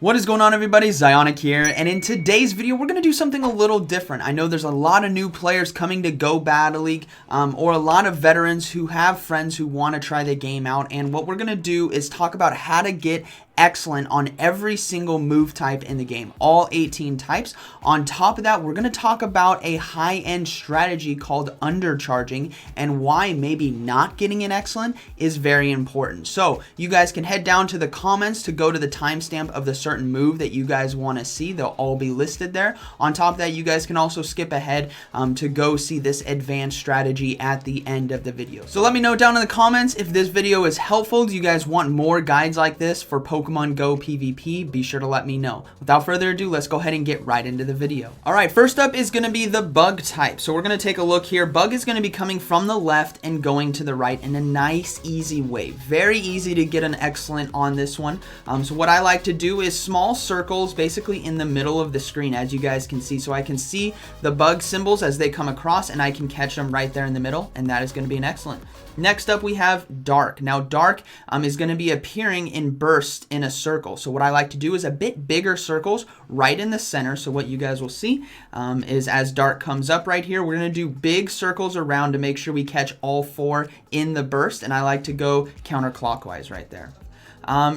What is going on, everybody? ZyoniK here, and in today's video we're going to do something a little different. I know there's a lot of new players coming to Go Battle League, or a lot of veterans who have friends who want to try the game out, and what we're going to do is talk about how to get excellent on every single move type in the game, all 18 types. On top of that, we're going to talk about a high-end strategy called undercharging and why maybe not getting an excellent is very important. So you guys can head down to the comments to go to the timestamp of the certain move that you guys want to see. They'll all be listed there. On top of that, you guys can also skip ahead to go see this advanced strategy at the end of the video. So let me know down in the comments if this video is helpful. Do you guys want more guides like this for Pokemon Go PvP? Be sure to let me know. Without further ado, let's go ahead and get right into the video. All right, first up is going to be the bug type. So we're going to take a look here. Bug is going to be coming from the left and going to the right in a nice, easy way. Very easy to get an excellent on this one. So what I like to do is small circles basically in the middle of the screen, as you guys can see. So I can see the bug symbols as they come across and I can catch them right there in the middle, and that is going to be an excellent. Next up, we have dark. Now dark is going to be appearing in bursts in a circle. So what I like to do is a bit bigger circles right in the center. So what you guys will see is as dark comes up right here, we're going to do big circles around to make sure we catch all four in the burst, and I like to go counterclockwise right there.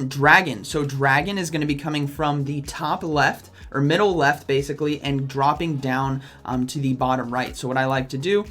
Dragon. So dragon is going to be coming from the top left or middle left basically and dropping down to the bottom right. So what I like to do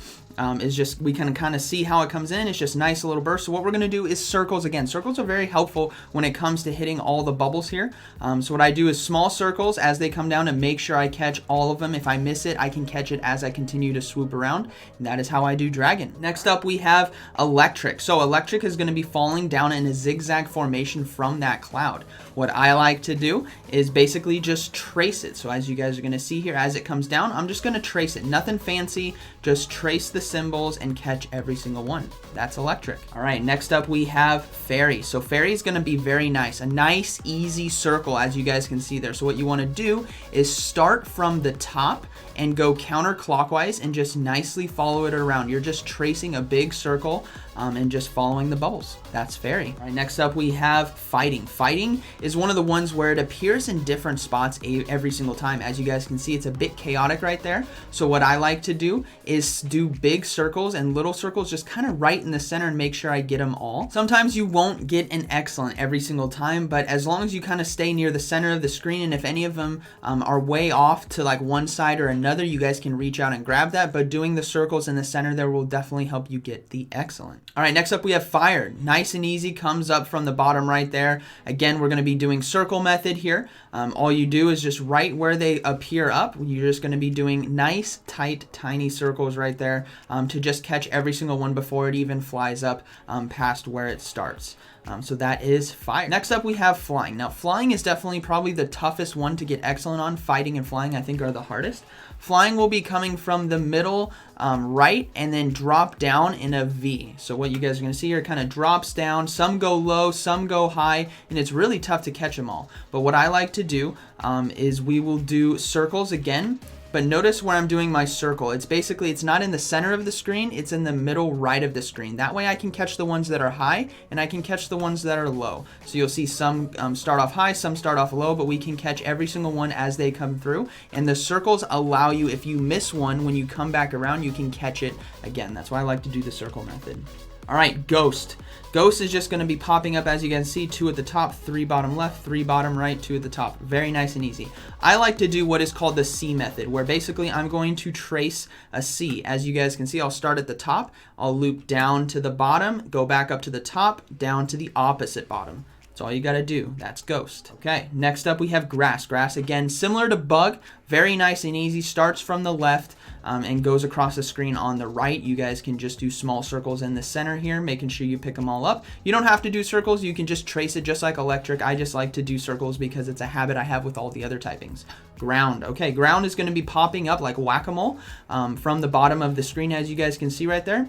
is just, we can kind of see how it comes in. It's just nice little burst. So what we're going to do is circles again. Circles are very helpful when it comes to hitting all the bubbles here. So what I do is small circles as they come down and make sure I catch all of them. If I miss it, I can catch it as I continue to swoop around. And that is how I do dragon. Next up, we have electric. So electric is going to be falling down in a zigzag formation from that cloud. What I like to do is basically just trace it. So as you guys are going to see here, as it comes down, I'm just going to trace it. Nothing fancy, just trace the symbols and catch every single one. That's electric. All right, next up we have fairy. So fairy is going to be very nice. A nice, easy circle, as you guys can see there. So what you want to do is start from the top and go counterclockwise and just nicely follow it around. You're just tracing a big circle and just following the bubbles. That's fairy. All right, next up we have fighting. Fighting is one of the ones where it appears in different spots every single time. As you guys can see, it's a bit chaotic right there. So what I like to do is do big circles and little circles just kind of right in the center and make sure I get them all. Sometimes you won't get an excellent every single time, but as long as you kind of stay near the center of the screen, and if any of them are way off to like one side or another, you guys can reach out and grab that. But doing the circles in the center there will definitely help you get the excellent. All right, next up we have fire. Nice and easy, comes up from the bottom right there. Again, we're going to be doing circle method here. All you do is just right where they appear up, you're just going to be doing nice, tight, tiny circles right there to just catch every single one before it even flies up past where it starts. So that is fire. Next up we have flying. Now flying is definitely probably the toughest one to get excellent on. Fighting and flying I think are the hardest. Flying will be coming from the middle right and then drop down in a V. So what you guys are going to see here kind of drops down. Some go low, some go high, and it's really tough to catch them all. But what I like to do is we will do circles again. But notice where I'm doing my circle. It's basically, it's not in the center of the screen, it's in the middle right of the screen. That way I can catch the ones that are high and I can catch the ones that are low. So you'll see some start off high, some start off low, but we can catch every single one as they come through. And the circles allow you, if you miss one, when you come back around, you can catch it again. That's why I like to do the circle method. All right, ghost. Ghost is just going to be popping up, as you can see, 2 at the top, 3 bottom left, 3 bottom right, 2 at the top. Very nice and easy. I like to do what is called the C method, where basically I'm going to trace a C. As you guys can see, I'll start at the top, I'll loop down to the bottom, go back up to the top, down to the opposite bottom. That's all you got to do. That's ghost. Okay, next up we have grass. Grass, again, similar to bug, very nice and easy. Starts from the left and goes across the screen on the right. You guys can just do small circles in the center here, making sure you pick them all up. You don't have to do circles. You can just trace it just like electric. I just like to do circles because it's a habit I have with all the other typings. Ground. Okay, ground is going to be popping up like whack-a-mole from the bottom of the screen, as you guys can see right there.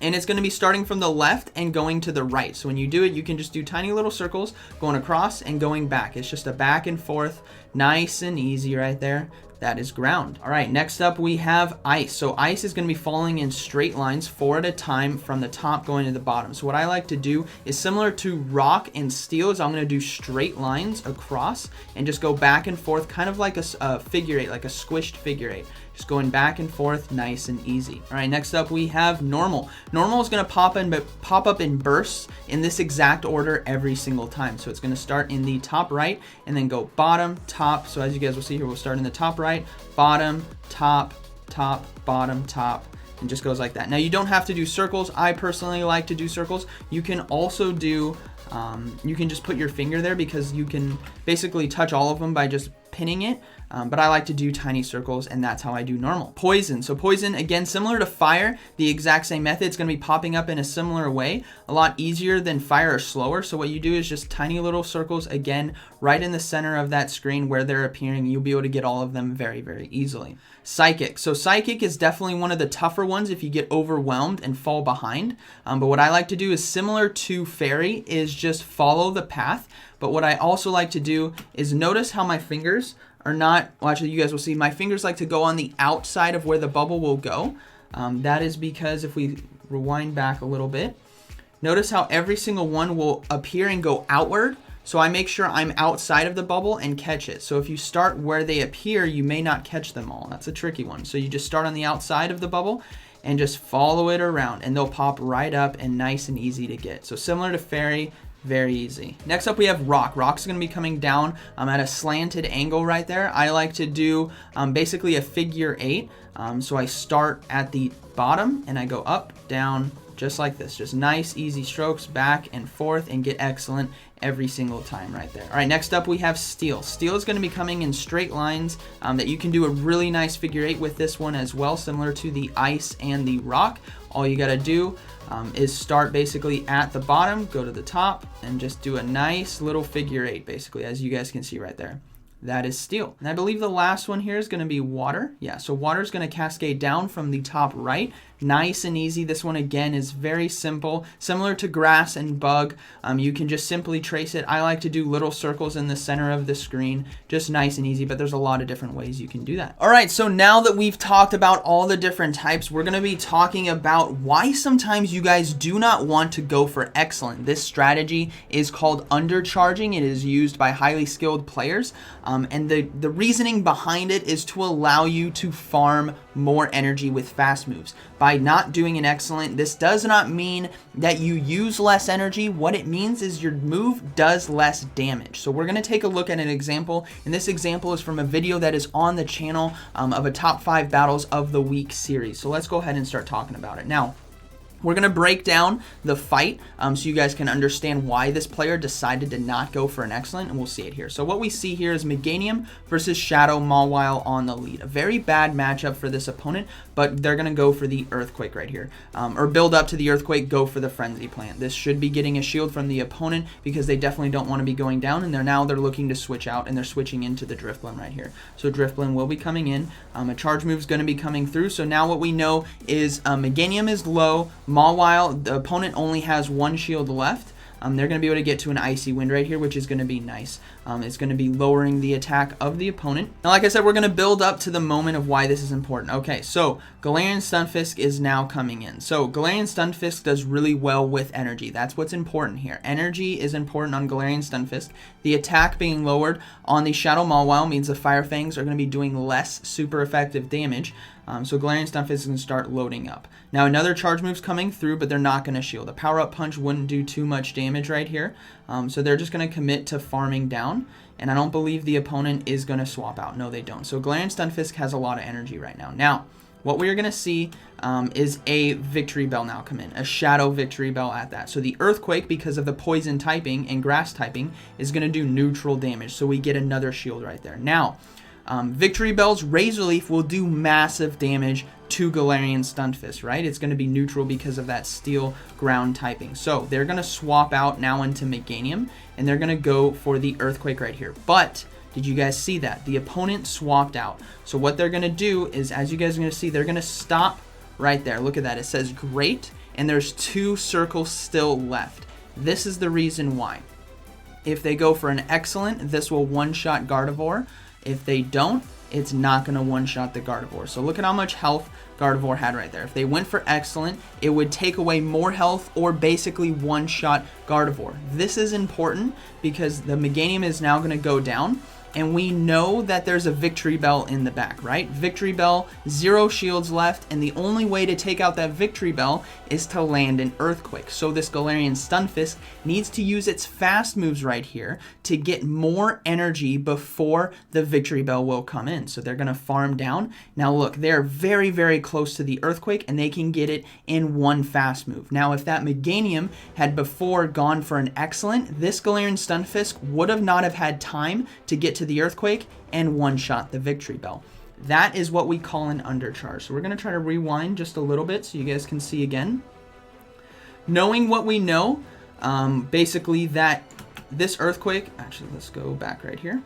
And it's going to be starting from the left and going to the right. So when you do it, you can just do tiny little circles going across and going back. It's just a back and forth, nice and easy right there. that is ground. All right, next up we have ice. So ice is going to be falling in straight lines 4 at a time from the top going to the bottom. So what I like to do is similar to rock and steel is I'm going to do straight lines across and just go back and forth, kind of like a figure eight, like a squished figure eight. Just going back and forth, nice and easy. All right, next up we have normal. Normal is going to pop up in bursts in this exact order every single time. So it's going to start in the top right and then go bottom, top. So as you guys will see here, we'll start in the top right, bottom, top, top, bottom, top, and just goes like that. Now you don't have to do circles. I personally like to do circles. You can also do, you can just put your finger there because you can basically touch all of them by just pinning it. But I like to do tiny circles, and that's how I do normal. Poison. So poison, again, similar to fire, the exact same method. It's going to be popping up in a similar way, a lot easier than fire or slower. So what you do is just tiny little circles, again, right in the center of that screen where they're appearing. You'll be able to get all of them very, very easily. Psychic. So psychic is definitely one of the tougher ones if you get overwhelmed and fall behind. But what I like to do is similar to fairy, is just follow the path. But what I also like to do is notice how my fingers are not, well, actually you guys will see my fingers like to go on the outside of where the bubble will go. That is because if we rewind back a little bit, notice how every single one will appear and go outward. So I make sure I'm outside of the bubble and catch it. So if you start where they appear, you may not catch them all. That's a tricky one. So you just start on the outside of the bubble and just follow it around and they'll pop right up and nice and easy to get. So similar to fairy, very easy. Next up we have rock. Rock's going to be coming down at a slanted angle right there. I like to do basically a figure eight. So I start at the bottom and I go up, down, just like this. Just nice, easy strokes back and forth and get excellent every single time right there. All right, next up we have steel. Steel is going to be coming in straight lines that you can do a really nice figure eight with this one as well, similar to the ice and the rock. All you got to do is start basically at the bottom, go to the top, and just do a nice little figure eight, basically, as you guys can see right there. That is steel. And I believe the last one here is going to be water. Yeah, so water is going to cascade down from the top right. Nice and easy. This one, again, is very simple. Similar to grass and bug, you can just simply trace it. I like to do little circles in the center of the screen. Just nice and easy, but there's a lot of different ways you can do that. All right, so now that we've talked about all the different types, we're going to be talking about why sometimes you guys do not want to go for excellent. This strategy is called undercharging. It is used by highly skilled players. And the reasoning behind it is to allow you to farm more energy with fast moves. By not doing an excellent, this does not mean that you use less energy. What it means is your move does less damage. So we're going to take a look at an example, and this example is from a video that is on the channel of a top 5 battles of the week series. So let's go ahead and start talking about it. Now, we're going to break down the fight so you guys can understand why this player decided to not go for an excellent, and we'll see it here. So what we see here is Meganium versus Shadow Mawile on the lead. A very bad matchup for this opponent, but they're going to go for the Earthquake right here. Or build up to the Earthquake, go for the Frenzy Plant. This should be getting a shield from the opponent because they definitely don't want to be going down, and they're looking to switch out, and they're switching into the Drifblim right here. So Drifblim will be coming in. A charge move is going to be coming through. So now what we know is Meganium is low. Mawile, the opponent only has one shield left. They're going to be able to get to an Icy Wind right here, which is going to be nice. It's going to be lowering the attack of the opponent. Now, like I said, we're going to build up to the moment of why this is important. Okay, so Galarian Stunfisk is now coming in. So Galarian Stunfisk does really well with energy. That's what's important here. Energy is important on Galarian Stunfisk. The attack being lowered on the Shadow Mawile means the Fire Fangs are going to be doing less super effective damage. So Galarian Stunfisk is going to start loading up. Now another charge move's coming through, but they're not going to shield. A power-up punch wouldn't do too much damage right here. So they're just going to commit to farming down. And I don't believe the opponent is going to swap out. No, they don't. So Galarian Stunfisk has a lot of energy right now. Now, what we're going to see is a Victory Bell now come in. A Shadow Victory Bell at that. So the Earthquake, because of the Poison typing and Grass typing, is going to do neutral damage. So we get another shield right there. Now, Victory Bell's Razor Leaf will do massive damage to Galarian Stunfisk, right? It's going to be neutral because of that Steel Ground typing. So they're going to swap out now into Meganium, and they're going to go for the Earthquake right here. But did you guys see that? The opponent swapped out. So what they're going to do is, as you guys are going to see, they're going to stop right there. Look at that. It says great, and there's 2 circles still left. This is the reason why. If they go for an excellent, this will one-shot Gardevoir. If they don't, it's not going to one-shot the Gardevoir. So look at how much health Gardevoir had right there. If they went for Excellent, it would take away more health or basically one-shot Gardevoir. This is important because the Meganium is now going to go down, and we know that there's a Victory Bell in the back, right? Victory Bell, 0 shields left, and the only way to take out that Victory Bell is to land an Earthquake. So this Galarian Stunfisk needs to use its fast moves right here to get more energy before the Victory Bell will come in. So they're going to farm down. Now look, they're very, very close to the Earthquake, and they can get it in one fast move. Now if that Meganium had before gone for an Excellent, this Galarian Stunfisk would have not have had time to get to the Earthquake and one-shot the Victory Bell. That is what we call an undercharge. So we're going to try to rewind just a little bit so you guys can see again. Knowing what we know, basically that this Earthquake, actually let's go back right here.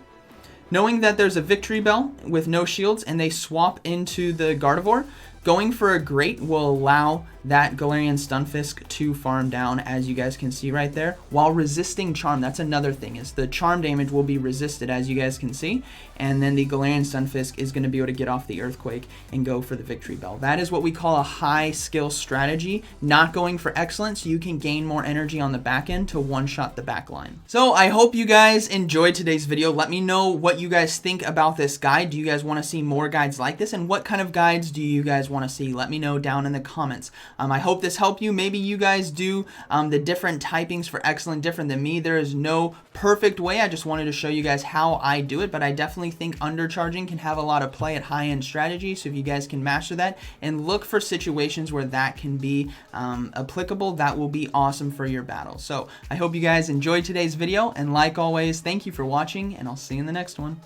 Knowing that there's a Victory Bell with no shields and they swap into the Gardevoir, going for a Great will allow that Galarian Stunfisk to farm down, as you guys can see right there, while resisting Charm. That's another thing, is the Charm damage will be resisted, as you guys can see, and then the Galarian Stunfisk is going to be able to get off the Earthquake and go for the Victory Bell. That is what we call a high skill strategy, not going for Excellence, so you can gain more energy on the back end to one-shot the back line. So I hope you guys enjoyed today's video. Let me know what you guys think about this guide. Do you guys want to see more guides like this, and what kind of guides do you guys want to see? Let me know down in the comments. I hope this helped you. Maybe you guys do the different typings for Excellent different than me. There is no perfect way. I just wanted to show you guys how I do it, but I definitely think undercharging can have a lot of play at high-end strategy. So if you guys can master that and look for situations where that can be applicable, that will be awesome for your battle. So I hope you guys enjoyed today's video, and like always, thank you for watching, and I'll see you in the next one.